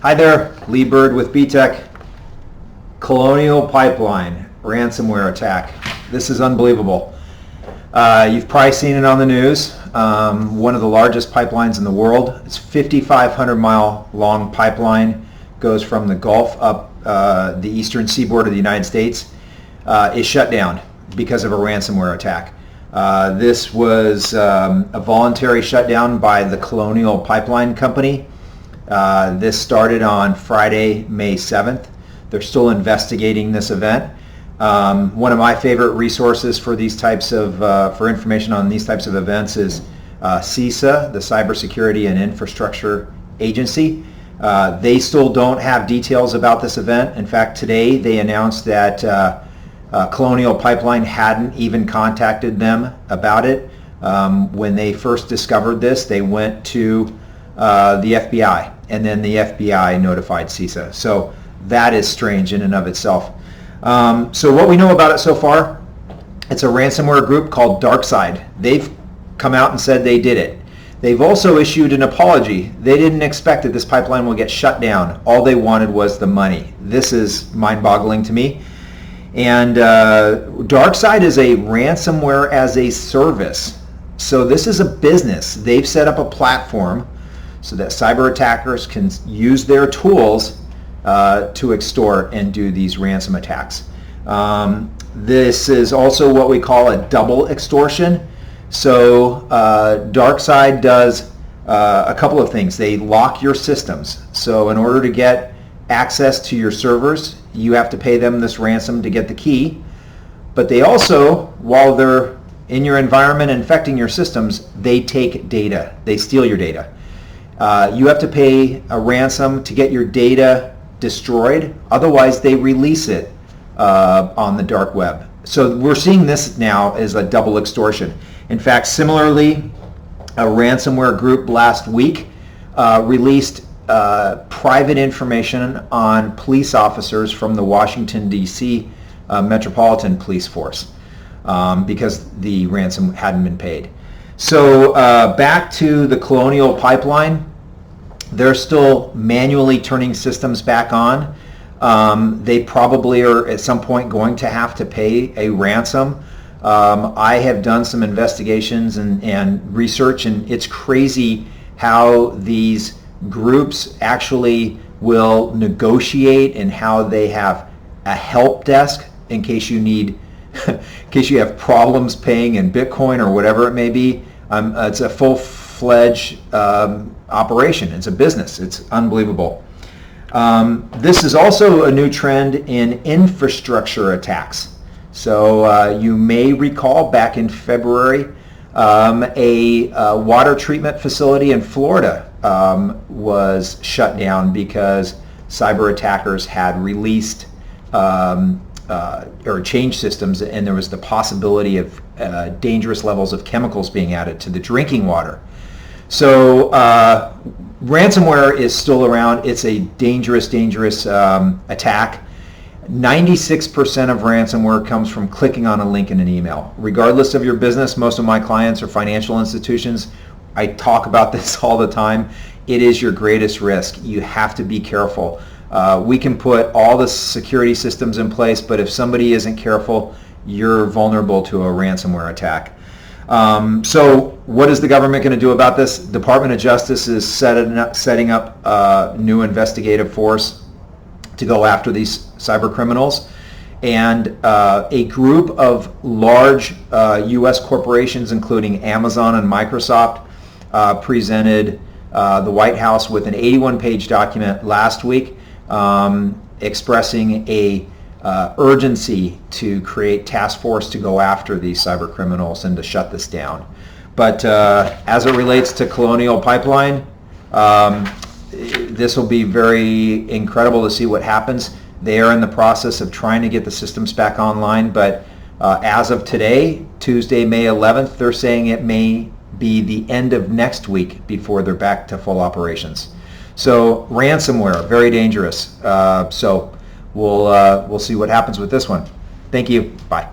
Hi there, Lee Bird with Btech. Colonial Pipeline ransomware attack. This is unbelievable. You've probably seen it on the news. One of the largest pipelines in the world. It's 5,500 mile long pipeline, goes from the Gulf up the eastern seaboard of the United States, is shut down because of a ransomware attack. This was a voluntary shutdown by the Colonial Pipeline Company. This started on Friday, May 7th. They're still investigating this event. One of my favorite resources for these types of for information on these types of events is CISA, the Cybersecurity and Infrastructure Agency. They still don't have details about this event. In fact, today they announced that Colonial Pipeline hadn't even contacted them about it. When they first discovered this, they went to the FBI, and then the FBI notified CISA. So that is strange in and of itself. So what we know about it so far, it's a ransomware group called DarkSide. They've come out and said they did it. They've also issued an apology. They didn't expect that this pipeline will get shut down. All they wanted was the money. This is mind-boggling to me. And DarkSide is a ransomware as a service. So this is a business. They've set up a platform so that cyber attackers can use their tools to extort and do these ransom attacks. This is also what we call a double extortion. So DarkSide does a couple of things. They lock your systems. So in order to get access to your servers, you have to pay them this ransom to get the key. But they also, while they're in your environment infecting your systems, they take data. They steal your data. You have to pay a ransom to get your data destroyed. Otherwise, they release it on the dark web. So we're seeing this now as a double extortion. In fact, similarly, a ransomware group last week released private information on police officers from the Washington, D.C. Metropolitan Police Force because the ransom hadn't been paid. So back to the Colonial Pipeline. They're still manually turning systems back on. They probably are at some point going to have to pay a ransom. I have done some investigations and research, and it's crazy how these groups actually will negotiate and how they have a help desk in case you need, in case you have problems paying in Bitcoin or whatever it may be. It's a full-fledged operation. It's a business. It's unbelievable. This is also a new trend in infrastructure attacks. So you may recall back in February, a water treatment facility in Florida was shut down because cyber attackers had released or changed systems, and there was the possibility of dangerous levels of chemicals being added to the drinking water. So ransomware is still around. It's a dangerous attack. 96% of ransomware comes from clicking on a link in an email. Regardless of your business, most of my clients are financial institutions. I talk about this all the time. It is your greatest risk. You have to be careful. We can put all the security systems in place, but if somebody isn't careful, you're vulnerable to a ransomware attack. So what is the government going to do about this? Department of Justice is setting up a new investigative force to go after these cyber criminals. And a group of large U.S. corporations, including Amazon and Microsoft, presented the White House with an 81-page document last week expressing a urgency to create task force to go after these cyber criminals and to shut this down. But as it relates to Colonial Pipeline, this will be very incredible to see what happens. They are in the process of trying to get the systems back online, but as of today, Tuesday, May 11th, they're saying it may be the end of next week before they're back to full operations. So ransomware, very dangerous. So we'll see what happens with this one. Thank you. Bye.